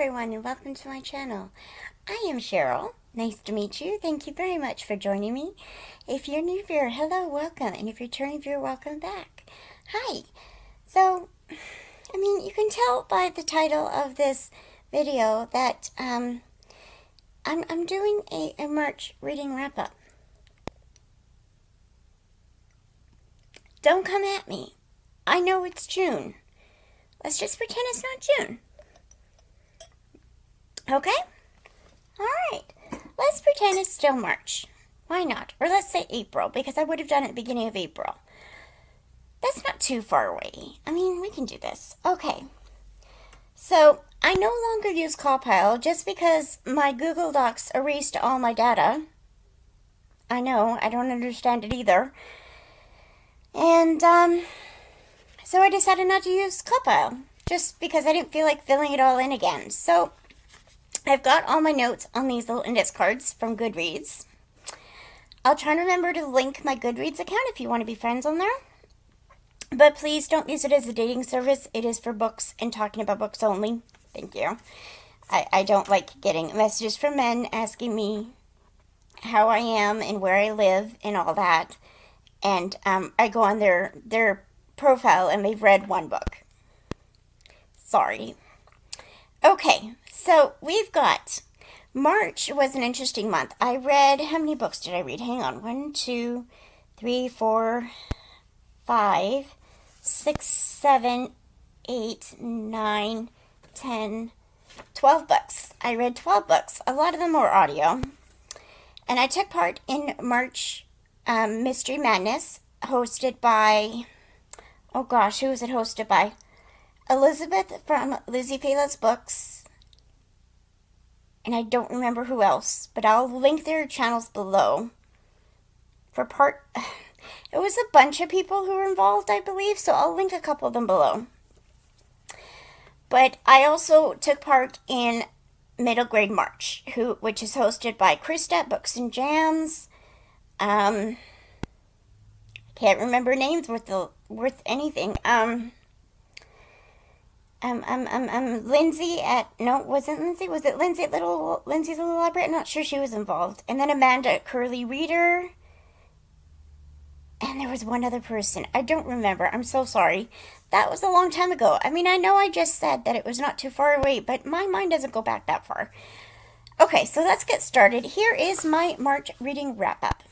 everyone, and welcome to my channel. I am Cheryl. Nice to meet you. Thank you very much for joining me. If you're a new viewer, hello, welcome. And if you're a returning viewer, welcome back. Hi. So, you can tell by the title of this video that I'm doing a March reading wrap-up. Don't come at me. I know it's June. Let's just pretend it's not June. Okay? Alright. Let's pretend it's still March. Why not? Or let's say April, because I would have done it at the beginning of April. That's not too far away. We can do this. Okay. So, I no longer use Compile just because my Google Docs erased all my data. I know, I don't understand it either. And, so I decided not to use Compile, just because I didn't feel like filling it all in again. So, I've got all my notes on these little index cards from Goodreads. I'll try to remember to link my Goodreads account if you want to be friends on there. But please don't use it as a dating service. It is for books and talking about books only. Thank you. I don't like getting messages from men asking me how I am and where I live and all that. And I go on their profile and they've read one book. Sorry. Okay, so we've got March was an interesting month. I read, how many books did I read? Hang on. 1, 2, 3, 4, 5, 6, 7, 8, 9, 10, 12 books. I read 12 books. A lot of them were audio. And I took part in March Mystery Madness, hosted by, oh gosh, who was it hosted by? Elizabeth from Lizzie Fela's Books, and I don't remember who else, but I'll link their channels below. It was a bunch of people who were involved, I believe, so I'll link a couple of them below. But I also took part in Middlegrademarch, which is hosted by Krista, Books and Jams. Can't remember names worth anything. Lindsay wasn't Lindsay? Was it Lindsay at Lindsay's Little Library? I'm not sure she was involved. And then Amanda at Curly Reader. And there was one other person. I don't remember. I'm so sorry. That was a long time ago. I know I just said that it was not too far away, but my mind doesn't go back that far. Okay, so let's get started. Here is my March reading wrap-up.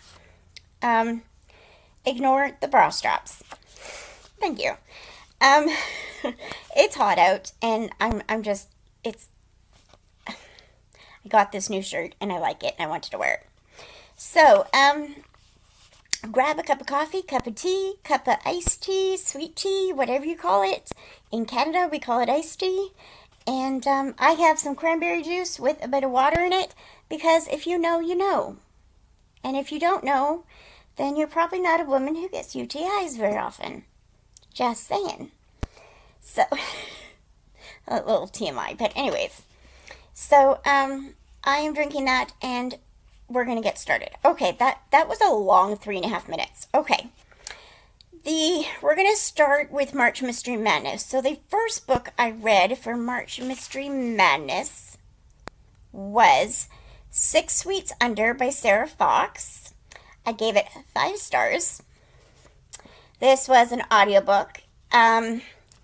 Ignore the bra straps. Thank you. It's hot out, and I got this new shirt, and I like it, and I wanted to wear it. So, grab a cup of coffee, cup of tea, cup of iced tea, sweet tea, whatever you call it. In Canada, we call it iced tea. And, I have some cranberry juice with a bit of water in it, because if you know, you know. And if you don't know, then you're probably not a woman who gets UTIs very often. Just saying. So, a little TMI, but anyways. So, I am drinking that, and we're going to get started. Okay, that was a long 3.5 minutes. Okay. We're going to start with March Mystery Madness. So, the first book I read for March Mystery Madness was 6 Sweets Under by Sarah Fox. I gave it 5 stars. This was an audiobook.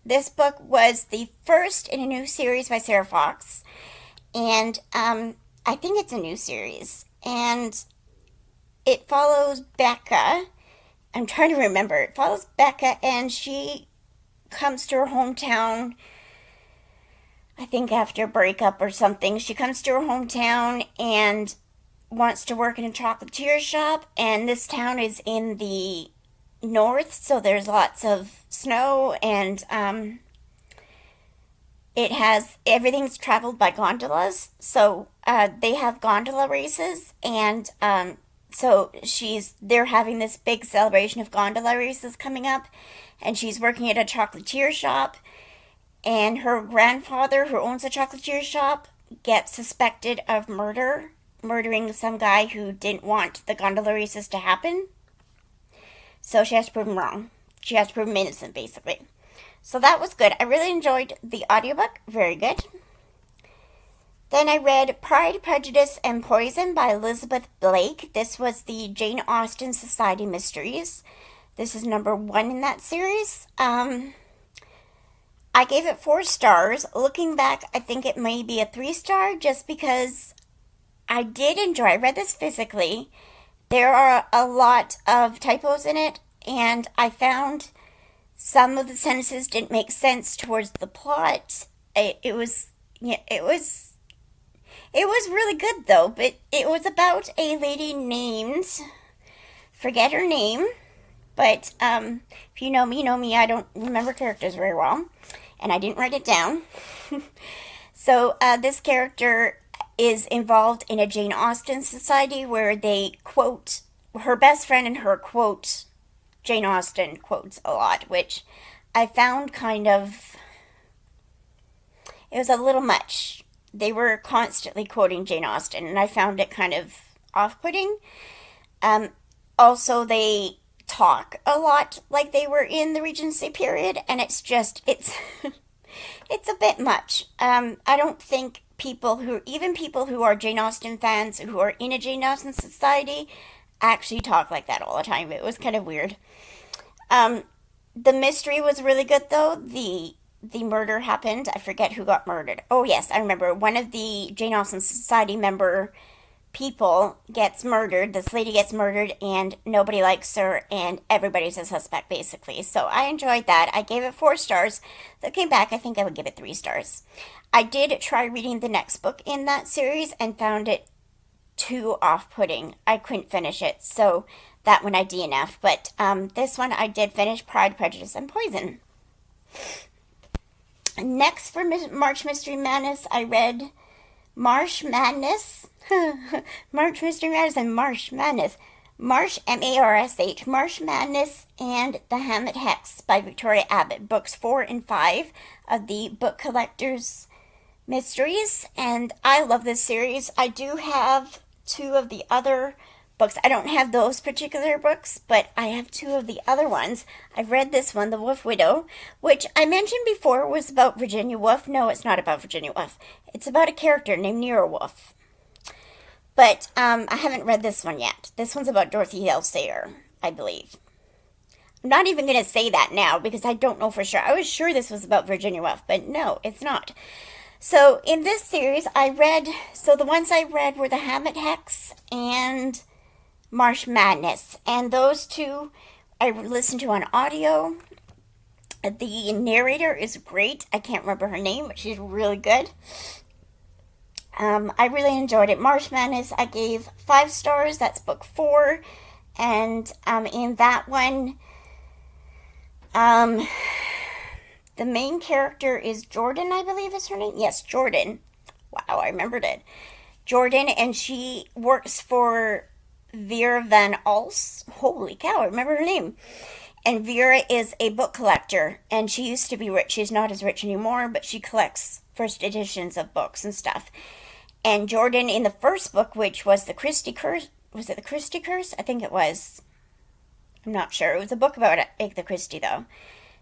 This book was the first in a new series by Sarah Fox. And I think it's a new series. And it follows Becca. I'm trying to remember. It follows Becca, and she comes to her hometown, I think after a breakup or something. She comes to her hometown and wants to work in a chocolatier shop. And this town is in the north, so there's lots of snow, and everything's traveled by gondolas, so they have gondola races, and so they're having this big celebration of gondola races coming up, and she's working at a chocolatier shop, and her grandfather, who owns a chocolatier shop, gets suspected of murdering some guy who didn't want the gondola races to happen. So she has to prove him wrong. She has to prove him innocent, basically. So that was good. I really enjoyed the audiobook. Very good. Then I read Pride, Prejudice, and Poison by Elizabeth Blake. This was the Jane Austen Society Mysteries. This is number 1 in that series. I gave it 4 stars. Looking back, I think it may be a 3-star just because I did enjoy. I read this physically. There are a lot of typos in it, and I found some of the sentences didn't make sense towards the plot. It was really good though, but it was about a lady named, forget her name, but if you know me, I don't remember characters very well, and I didn't write it down. So this character is involved in a Jane Austen society where they quote, her best friend and her quote Jane Austen quotes a lot, which I found kind of, it was a little much. They were constantly quoting Jane Austen, and I found it kind of off-putting. Also, they talk a lot like they were in the Regency period, and it's it's a bit much. I don't think even people who are Jane Austen fans, who are in a Jane Austen society, actually talk like that all the time. It was kind of weird. The mystery was really good, though. The murder happened. I forget who got murdered. Oh, yes, I remember. One of the Jane Austen Society member people gets murdered. This lady gets murdered, and nobody likes her, and everybody's a suspect, basically. So I enjoyed that. I gave it 4 stars. Looking back, I think I would give it 3 stars. I did try reading the next book in that series and found it too off-putting. I couldn't finish it, so that one I DNF'd. But this one I did finish, Pride, Prejudice, and Poison. Next, for March Mystery Madness, I read Marsh Madness. March Mystery Madness and Marsh Madness. Marsh, M-A-R-S-H. Marsh Madness and the Hammett Hex by Victoria Abbott. Books 4 and 5 of the Book Collector's Mysteries. And I love this series. I do have 2 of the other books. I don't have those particular books, but I have 2 of the other ones. I've read this one, The Wolf Widow, which I mentioned before was about Virginia Woolf. No, it's not about Virginia Woolf. It's about a character named Nero Woolf. But I haven't read this one yet. This one's about Dorothy L. Sayre, I believe. I'm not even going to say that now because I don't know for sure. I was sure this was about Virginia Woolf, but no, it's not. So in this series, the ones I read were the Hammett Hex and Marsh Madness. And those 2 I listened to on audio. The narrator is great. I can't remember her name, but she's really good. I really enjoyed it. Marsh Madness, I gave 5 stars. That's book 4. And in that one, the main character is Jordan, I believe is her name. Yes, Jordan. Wow, I remembered it. Jordan, and she works for Vera Van Als. Holy cow, I remember her name. And Vera is a book collector, and she used to be rich. She's not as rich anymore, but she collects first editions of books and stuff. And Jordan, in the first book, which was the Christie Curse, was it the Christie Curse? I think it was. I'm not sure. It was a book about Agatha Christie, though.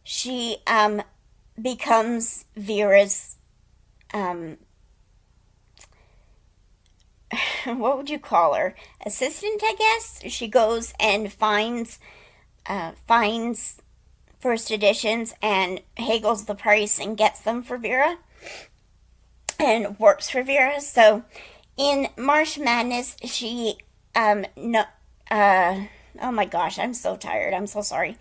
She becomes Vera's, what would you call her? Assistant, I guess? She goes and finds first editions and haggles the price and gets them for Vera and works for Vera. So in Marsh Madness, she oh my gosh, I'm so tired. I'm so sorry.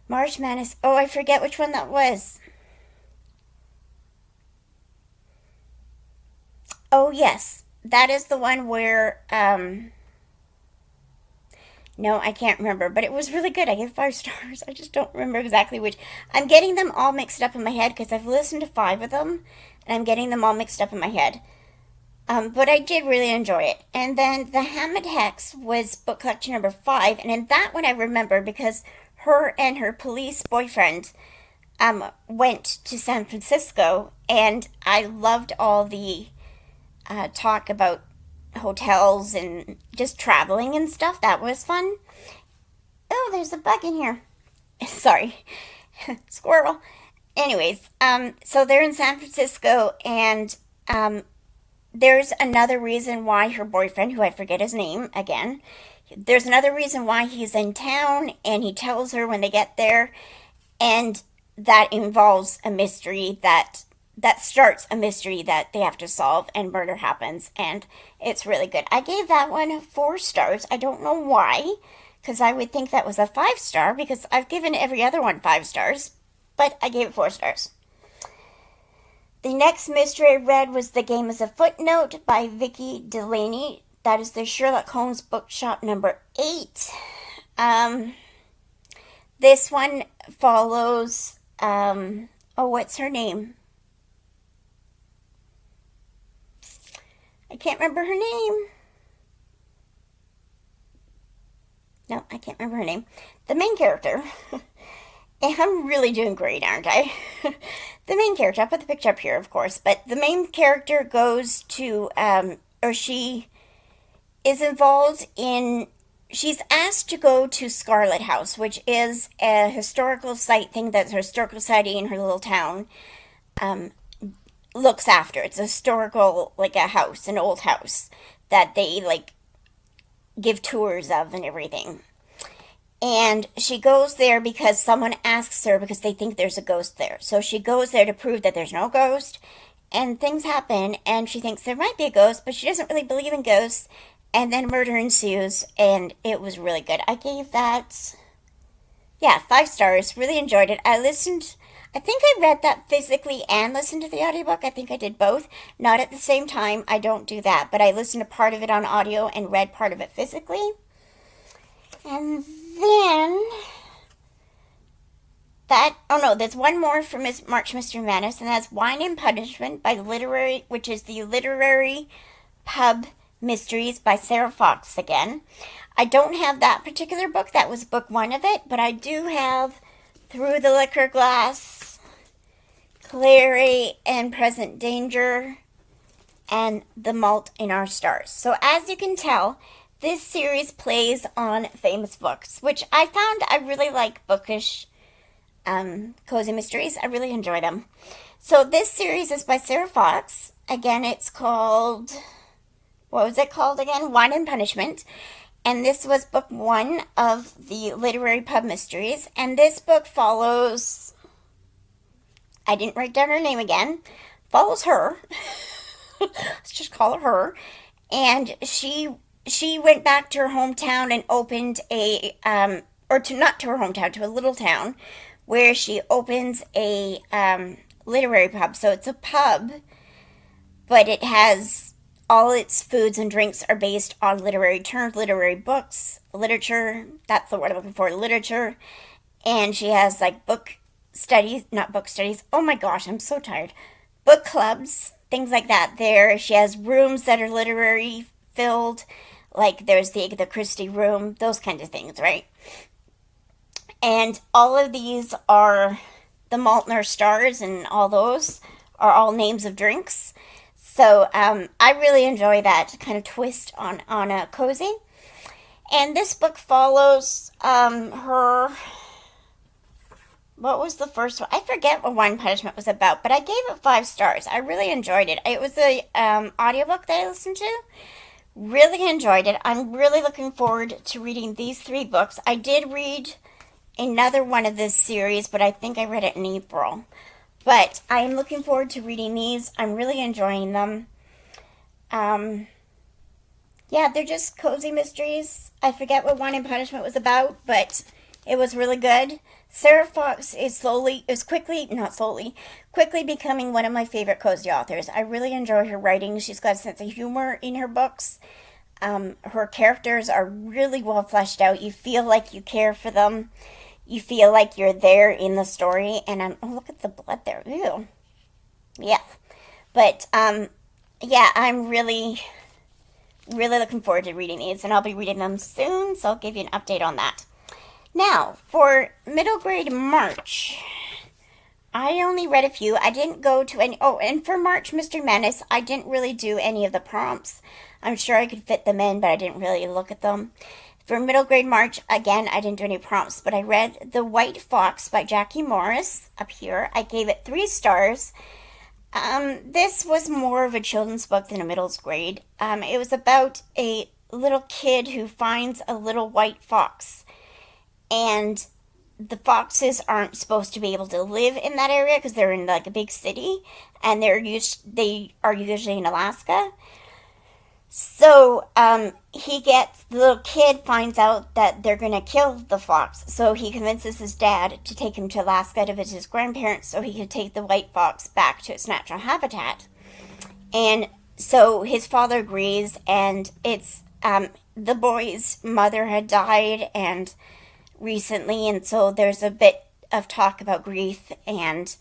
Marsh Madness. Oh, I forget which one that was. Oh, yes. That is the one where, no, I can't remember, but it was really good. I gave 5 stars. I just don't remember exactly which. I'm getting them all mixed up in my head because I've listened to 5 of them, and I'm getting them all mixed up in my head. But I did really enjoy it. And then the Hammett Hex was book collection number 5, and in that one I remember because her and her police boyfriend went to San Francisco, and I loved all the talk about hotels and just traveling and stuff. That was fun. Oh, there's a bug in here. Sorry. Squirrel. Anyways, so they're in San Francisco, and there's another reason why her boyfriend, who I forget his name again, there's another reason why he's in town, and he tells her when they get there, and that involves a mystery that starts a mystery that they have to solve, and murder happens, and it's really good. I gave that one 4 stars. I don't know why, because I would think that was a 5-star, because I've given every other one 5 stars, but I gave it 4 stars. The next mystery I read was The Game is a Footnote by Vicki Delany. That is the Sherlock Holmes Bookshop number 8. This one follows, what's her name? I can't remember her name. No, I can't remember her name. The main character. And I'm really doing great, aren't I? The main character, I'll put the picture up here, of course, but the main character goes to, she is involved in, she's asked to go to Scarlet House, which is a historical site thing that the Historical Society in her little town looks after. It's a historical, like a house, an old house that they, like, give tours of and everything. And she goes there because someone asks her because they think there's a ghost there. So she goes there to prove that there's no ghost, and things happen, and she thinks there might be a ghost, but she doesn't really believe in ghosts, and then murder ensues, and it was really good. I gave that, 5 stars. Really enjoyed it. I think I read that physically and listened to the audiobook. I think I did both. Not at the same time. I don't do that, but I listened to part of it on audio and read part of it physically. And then there's one more from Marchmysterymadness, and that's Wine and Punishment by which is the Literary Pub Mysteries by Sarah Fox again. I don't have that particular book. That was book 1 of it, but I do have Through the Liquor Glass, Clary and Present Danger, and The Malt in Our Stars. So as you can tell, this series plays on famous books, which I found I really like bookish, cozy mysteries. I really enjoy them. So this series is by Sarah Fox. Again, it's called, what was it called again? Wine and Punishment. And this was book 1 of the Literary Pub Mysteries. And this book follows, I didn't write down her name again, follows her. Let's just call her. And she went back to her hometown and opened to a little town where she opens a literary pub. So it's a pub, but it has all its foods and drinks are based on literary terms, literary books, literature. That's the word I'm looking for, literature. And she has like not book studies. Oh my gosh, I'm so tired. Book clubs, things like that there. She has rooms that are literary filled. Like there's the Agatha Christie room, those kinds of things, right? And all of these are the Malt in Our Stars, and all those are all names of drinks. So I really enjoy that kind of twist on a cozy. And this book follows her. What was the first one? I forget what Wine Punishment was about, but I gave it 5 stars. I really enjoyed it. It was a audiobook that I listened to. Really enjoyed it. I'm really looking forward to reading these 3 books. I did read another one of this series, but I think I read it in April. But I am looking forward to reading these. I'm really enjoying them. They're just cozy mysteries. I forget what Wine and Punishment was about, but it was really good. Sarah Fox is quickly becoming one of my favorite cozy authors. I really enjoy her writing. She's got a sense of humor in her books. Her characters are really well fleshed out. You feel like you care for them. You feel like you're there in the story. And look at the blood there. Ew. Yeah. But, I'm really, really looking forward to reading these. And I'll be reading them soon, so I'll give you an update on that. Now, for middle grade March, I only read a few. I didn't go to any. Oh, and for Marchmysterymadness, I didn't really do any of the prompts. I'm sure I could fit them in, but I didn't really look at them. For middle grade March, again, I didn't do any prompts, but I read The White Fox by Jackie Morris up here. I gave it 3 stars. This was more of a children's book than a middle grade. It was about a little kid who finds a little white fox, and the foxes aren't supposed to be able to live in that area because they're in like a big city, and they are usually in Alaska. So the little kid finds out that they're gonna kill the fox. So he convinces his dad to take him to Alaska to visit his grandparents so he could take the white fox back to its natural habitat. And so his father agrees, and it's the boy's mother had died and recently, and so there's a bit of talk about grief, and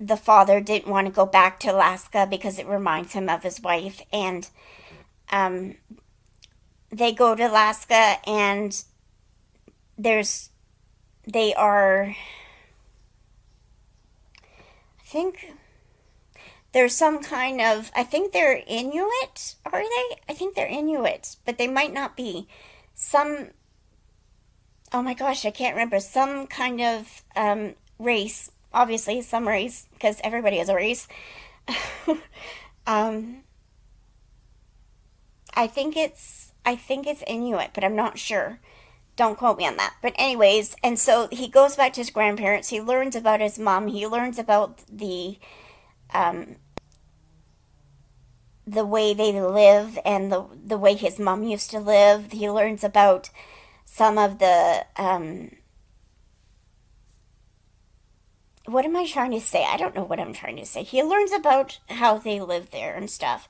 the father didn't want to go back to Alaska because it reminds him of his wife, and um, they go to Alaska, and there's they are, I think there's some kind of, I think they're Inuit, are they? I think they're Inuit, but they might not be. Some, oh my gosh, I can't remember, some kind of race, obviously some race, because everybody has a race. um, I think it's Inuit, but I'm not sure. Don't quote me on that. But anyways, and so he goes back to his grandparents. He learns about his mom. He learns about um, the way they live and the way his mom used to live. He learns about some of the what am I trying to say? I don't know what I'm trying to say. He learns about how they live there and stuff.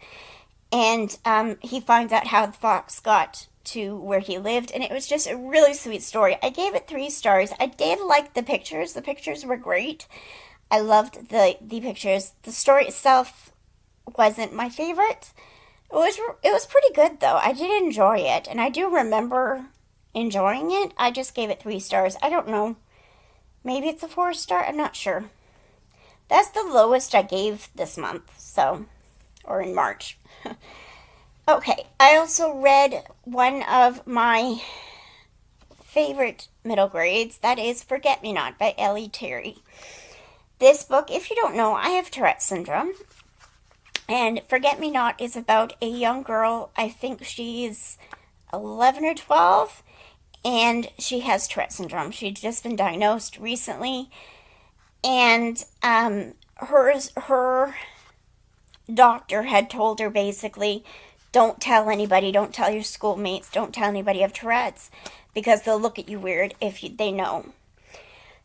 And he finds out how the fox got to where he lived, and it was just a really sweet story. I gave it 3 stars. I did like the pictures. The pictures were great. I loved the pictures. The story itself wasn't my favorite. It was pretty good though. I did enjoy it, and I do remember enjoying it. I just gave it 3 stars. I don't know. Maybe it's a 4 star. I'm not sure. That's the lowest I gave this month, so, or in March. Okay, I also read one of my favorite middle grades. That is Forget Me Not by Ellie Terry. This book, if you don't know, I have Tourette syndrome. And Forget Me Not is about a young girl. I think she's 11 or 12. And she has Tourette syndrome. She'd just been diagnosed recently. And her doctor had told her basically, don't tell anybody, don't tell your schoolmates, don't tell anybody you have Tourette's because they'll look at you weird if they know.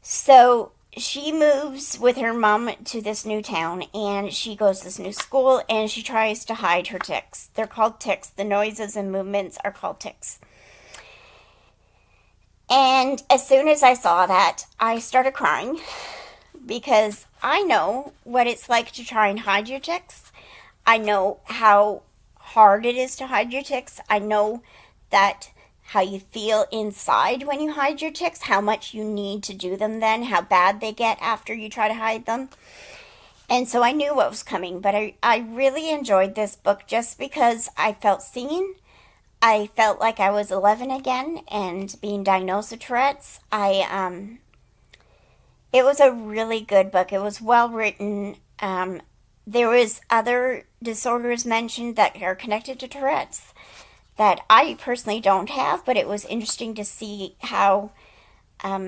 So she moves with her mom to this new town, and she goes to this new school, and she tries to hide her tics. They're called tics. The noises and movements are called tics. And as soon as I saw that, I started crying because I know what it's like to try and hide your tics. I know how hard it is to hide your tics. I know that how you feel inside when you hide your tics, how much you need to do them then, how bad they get after you try to hide them. And so I knew what was coming, but I really enjoyed this book just because I felt seen. I felt like I was 11 again and being diagnosed with Tourette's. It was a really good book. It was well written. There was other disorders mentioned that are connected to Tourette's that I personally don't have, but it was interesting to see how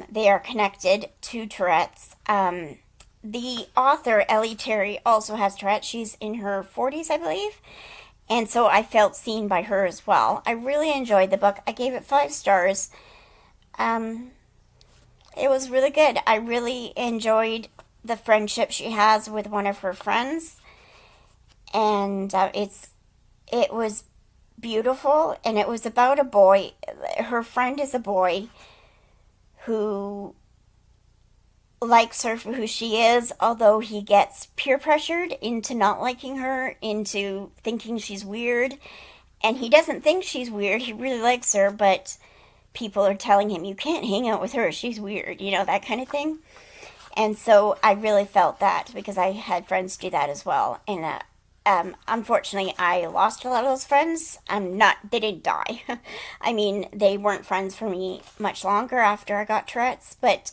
they are connected to Tourette's. The author, Ellie Terry, also has Tourette's. She's in her 40s, I believe. And so I felt seen by her as well. I really enjoyed the book. I gave it 5 stars. It was really good. I really enjoyed the friendship she has with one of her friends. And it was beautiful, and it was about a boy. Her friend is a boy who likes her for who she is, although he gets peer pressured into not liking her, into thinking she's weird. And he doesn't think she's weird. He really likes her, but people are telling him, you can't hang out with her. She's weird, that kind of thing. And so I really felt that because I had friends do that as well. And unfortunately, I lost a lot of those friends. They didn't die. I mean, they weren't friends for me much longer after I got Tourette's, but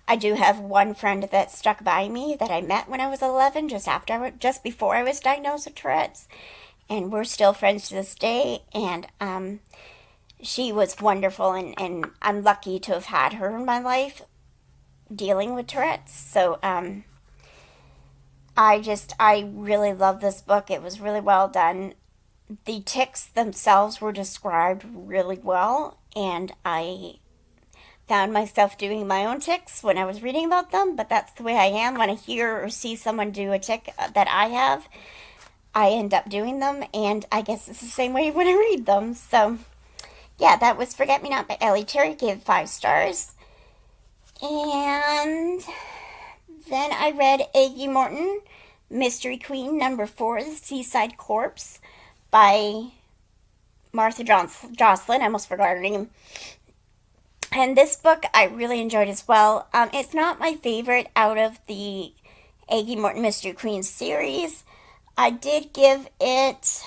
I do have one friend that stuck by me that I met when I was 11, just before I was diagnosed with Tourette's, and we're still friends to this day. And she was wonderful, and I'm lucky to have had her in my life dealing with Tourette's. So I really love this book. It was really well done. The tics themselves were described really well, and I found myself doing my own tics when I was reading about them, but that's the way I am. When I hear or see someone do a tic that I have, I end up doing them, and I guess it's the same way when I read them. So, yeah, that was Forget Me Not by Ellie Terry, gave 5 stars. And then I read AGGIE Morton, Mystery Queen, number 4, The Seaside Corpse, by Marthe Jocelyn. I almost forgot her name. And this book I really enjoyed as well. It's not my favorite out of the AGGIE Morton Mystery Queen series. I did give it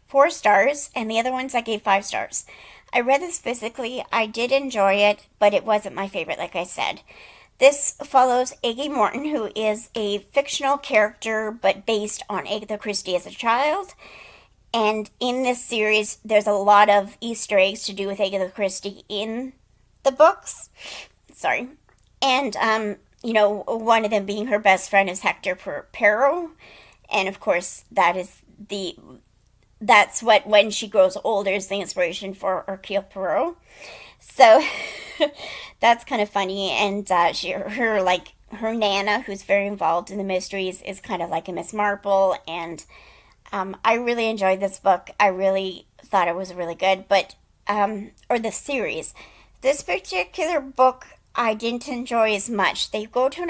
4 stars, and the other ones I gave 5 stars. I read this physically. I did enjoy it, but it wasn't my favorite, like I said. This follows AGGIE Morton, who is a fictional character, but based on Agatha Christie as a child. And in this series, there's a lot of Easter eggs to do with Agatha Christie in the books. Sorry. And, one of them being her best friend is Hector Poirot. And, of course, that's what, when she grows older, is the inspiration for Hercule Poirot. So, that's kind of funny. And her Nana, who's very involved in the mysteries, is kind of like a Miss Marple. And I really enjoyed this book. I really thought it was really good. Or the series. This particular book I didn't enjoy as much. They go to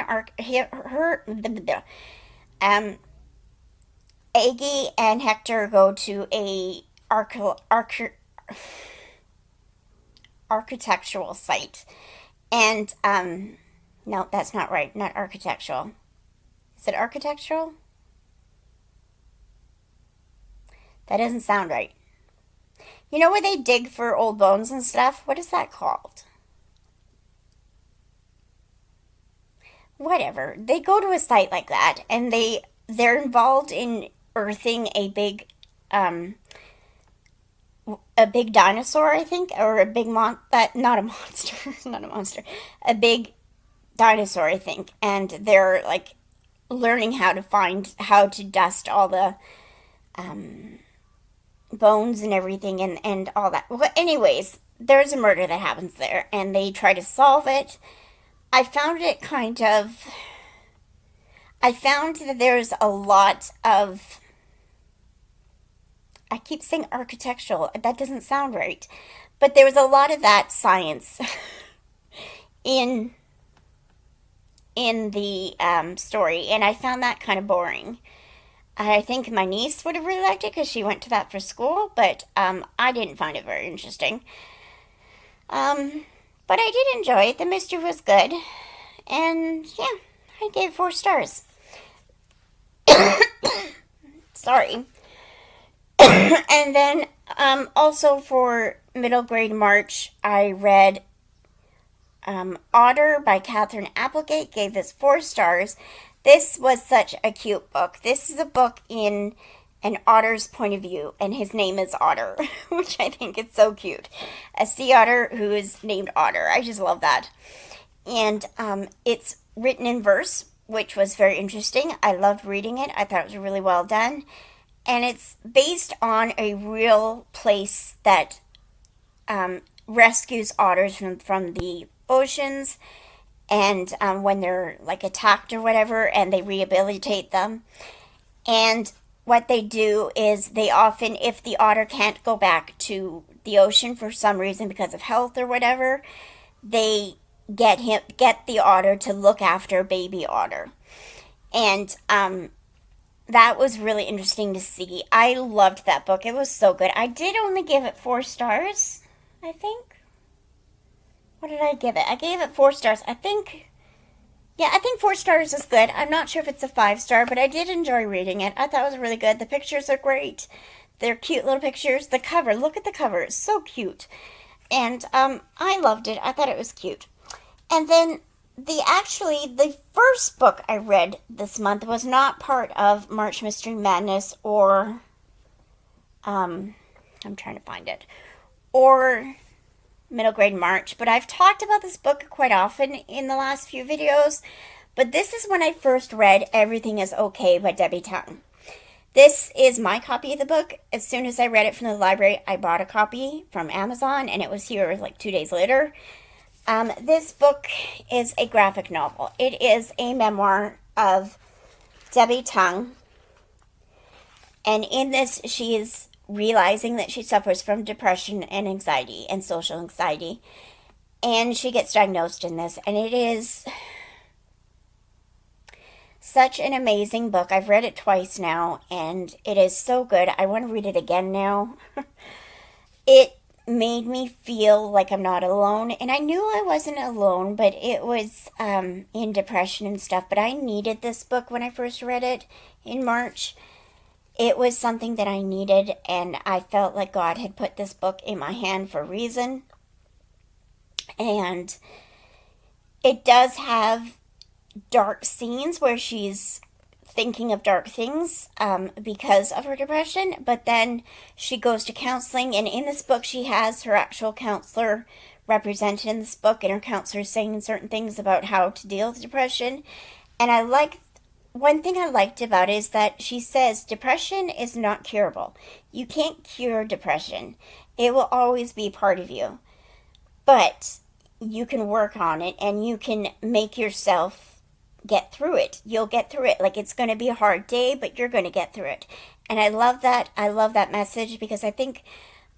Aggie and Hector go to a architectural site. And, no, that's not right. Not architectural. Is it architectural? That doesn't sound right. You know where they dig for old bones and stuff? What is that called? Whatever. They go to a site like that, and they're involved in earthing a big dinosaur, I think, or a big not a monster, not a monster, a big dinosaur, I think, and they're like learning how to dust all the bones and everything and all that. Well, anyways, there's a murder that happens there, and they try to solve it. I found that there's a lot of, I keep saying architectural, that doesn't sound right, but there was a lot of that science in the story, and I found that kind of boring. I think my niece would have really liked it because she went to that for school, but I didn't find it very interesting. But I did enjoy it. The mystery was good. And, yeah, I gave 4 stars. Sorry. And then, also for middle grade March, I read Otter by Katherine Applegate. Gave this 4 stars. This was such a cute book. This is a book in an otter's point of view, and his name is Otter, which I think is so cute. A sea otter who is named Otter. I just love that. And it's written in verse, which was very interesting. I loved reading it. I thought it was really well done. And it's based on a real place that rescues otters from the oceans, and when they're like attacked or whatever, and they rehabilitate them. And what they do is they often, if the otter can't go back to the ocean for some reason because of health or whatever, they get the otter to look after a baby otter. And that was really interesting to see. I loved that book. It was so good. I did only give it 4 stars, I think. What did I give it? I gave it 4 stars. I think 4 stars is good. I'm not sure if it's a 5-star, but I did enjoy reading it. I thought it was really good. The pictures are great. They're cute little pictures. The cover, look at the cover. It's so cute. And I loved it. I thought it was cute. And then the first book I read this month was not part of March Mystery Madness or, I'm trying to find it, or Middle Grade March, but I've talked about this book quite often in the last few videos, but this is when I first read Everything is Okay by Debbie Tung. This is my copy of the book. As soon as I read it from the library, I bought a copy from Amazon, and it was here like 2 days later. This book is a graphic novel. It is a memoir of Debbie Tung, and in this, she is realizing that she suffers from depression and anxiety and social anxiety, and she gets diagnosed in this, and it is such an amazing book. I've read it twice now, and it is so good. I want to read it again now. It made me feel like I'm not alone, and I knew I wasn't alone, but it was in depression and stuff, but I needed this book when I first read it in March. It was something that I needed, and I felt like God had put this book in my hand for a reason. And it does have dark scenes where she's thinking of dark things because of her depression, but then she goes to counseling, and in this book she has her actual counselor represented in this book, and her counselor saying certain things about how to deal with depression. And one thing I liked about it is that she says depression is not curable. You can't cure depression. It will always be part of you. But you can work on it, and you can make yourself get through it. You'll get through it. Like, it's going to be a hard day, but you're going to get through it. And I love that. I love that message, because I think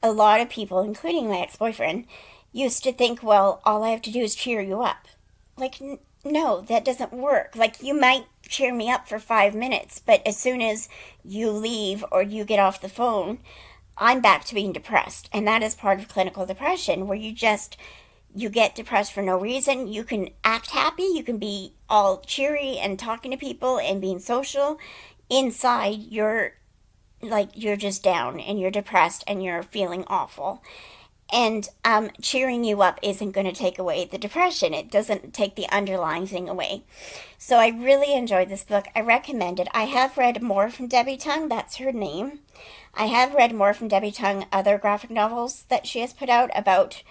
a lot of people, including my ex-boyfriend, used to think, well, all I have to do is cheer you up. Like, no, that doesn't work. Like, you might cheer me up for 5 minutes, but as soon as you leave or you get off the phone, I'm back to being depressed. And that is part of clinical depression, where you get depressed for no reason. You can act happy, you can be all cheery and talking to people and being social. Inside, you're just down and you're depressed and you're feeling awful. And cheering you up isn't going to take away the depression. It doesn't take the underlying thing away. So I really enjoyed this book. I recommend it. I have read more from Debbie Tung. That's her name. I have read more from Debbie Tung, other graphic novels that she has put out about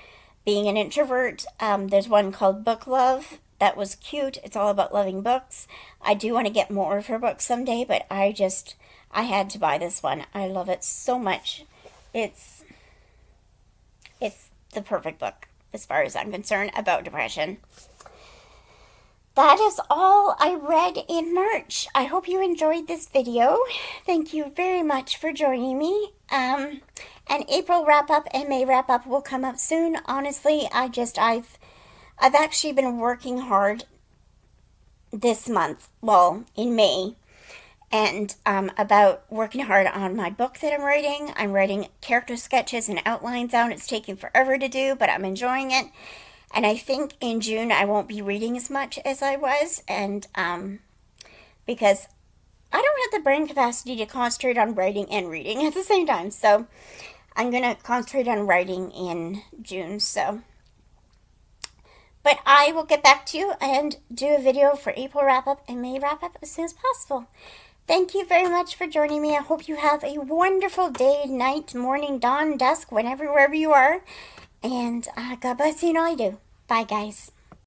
being an introvert. There's one called Book Love. That was cute. It's all about loving books. I do want to get more of her books someday, but I had to buy this one. I love it so much. It's the perfect book, as far as I'm concerned, about depression. That is all I read in March. I hope you enjoyed this video. Thank you very much for joining me. An April wrap-up and May wrap-up will come up soon. Honestly, I've actually been working hard this month, well, in May, and about working hard on my book that I'm writing. I'm writing character sketches and outlines out. It's taking forever to do, but I'm enjoying it. And I think in June I won't be reading as much as I was, and because I don't have the brain capacity to concentrate on writing and reading at the same time. So I'm going to concentrate on writing in June. But I will get back to you and do a video for April wrap-up and May wrap-up as soon as possible. Thank you very much for joining me. I hope you have a wonderful day, night, morning, dawn, dusk, wherever you are. And God bless you and all you do. Bye, guys.